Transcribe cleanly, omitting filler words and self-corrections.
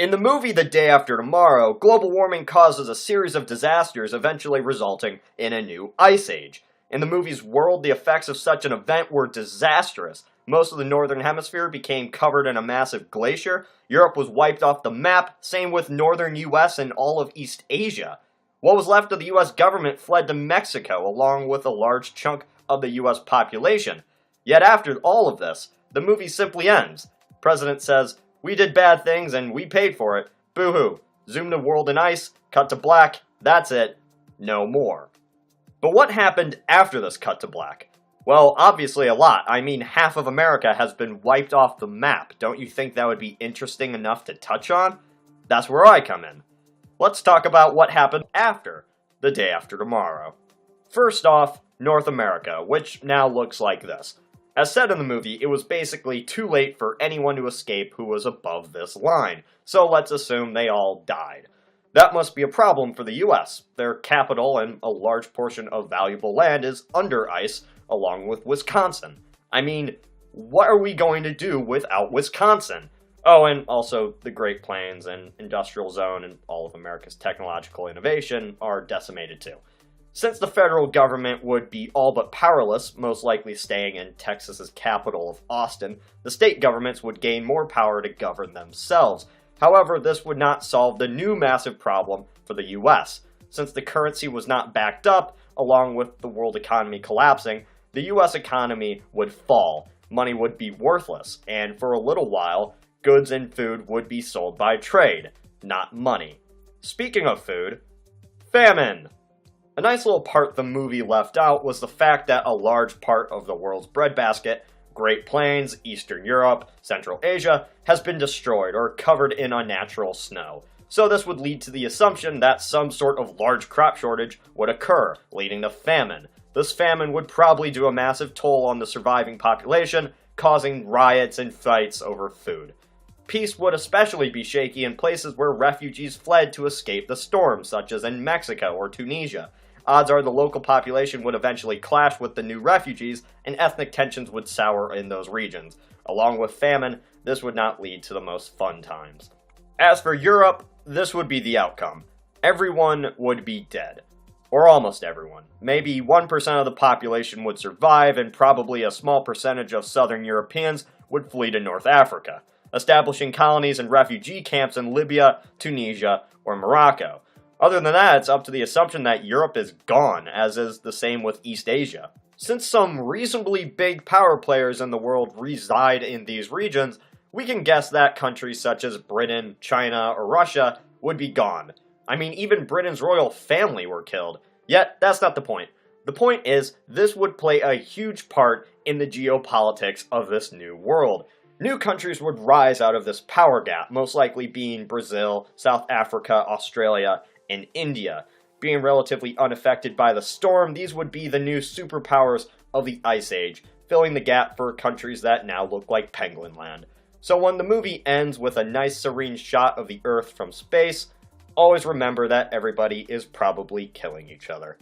In the movie The Day After Tomorrow, global warming causes a series of disasters, eventually resulting in a new ice age. In the movie's world, the effects of such an event were disastrous. Most of the northern hemisphere became covered in a massive glacier, Europe was wiped off the map, same with northern US and all of East Asia. What was left of the US government fled to Mexico, along with a large chunk of the US population. Yet after all of this, the movie simply ends. The president says, "We did bad things and we paid for it. Boo-hoo. Zoom to world in ice, cut to black, that's it. No more." But what happened after this cut to black? Well, obviously a lot. I mean, half of America has been wiped off the map. Don't you think that would be interesting enough to touch on? That's where I come in. Let's talk about what happened after The Day After Tomorrow. First off, North America, which now looks like this. As said in the movie, it was basically too late for anyone to escape who was above this line, so let's assume they all died. That must be a problem for the US. Their capital and a large portion of valuable land is under ice, along with Wisconsin. I mean, what are we going to do without Wisconsin? Oh, and also the Great Plains and Industrial Zone and all of America's technological innovation are decimated too. Since the federal government would be all but powerless, most likely staying in Texas's capital of Austin, the state governments would gain more power to govern themselves. However, this would not solve the new massive problem for the US. Since the currency was not backed up, along with the world economy collapsing, the US economy would fall, money would be worthless, and for a little while, goods and food would be sold by trade, not money. Speaking of food, famine! A nice little part the movie left out was the fact that a large part of the world's breadbasket, Great Plains, Eastern Europe, Central Asia, has been destroyed or covered in unnatural snow. So this would lead to the assumption that some sort of large crop shortage would occur, leading to famine. This famine would probably do a massive toll on the surviving population, causing riots and fights over food. Peace would especially be shaky in places where refugees fled to escape the storm, such as in Mexico or Tunisia. Odds are the local population would eventually clash with the new refugees, and ethnic tensions would sour in those regions. Along with famine, this would not lead to the most fun times. As for Europe, this would be the outcome. Everyone would be dead. Or almost everyone. Maybe 1% of the population would survive, and probably a small percentage of southern Europeans would flee to North Africa, establishing colonies and refugee camps in Libya, Tunisia, or Morocco. Other than that, it's up to the assumption that Europe is gone, as is the same with East Asia. Since some reasonably big power players in the world reside in these regions, we can guess that countries such as Britain, China, or Russia would be gone. I mean, even Britain's royal family were killed. Yet, that's not the point. The point is, this would play a huge part in the geopolitics of this new world. New countries would rise out of this power gap, most likely being Brazil, South Africa, Australia, and India. Being relatively unaffected by the storm, these would be the new superpowers of the Ice Age, filling the gap for countries that now look like Penguin Land. So when the movie ends with a nice serene shot of the Earth from space, always remember that everybody is probably killing each other.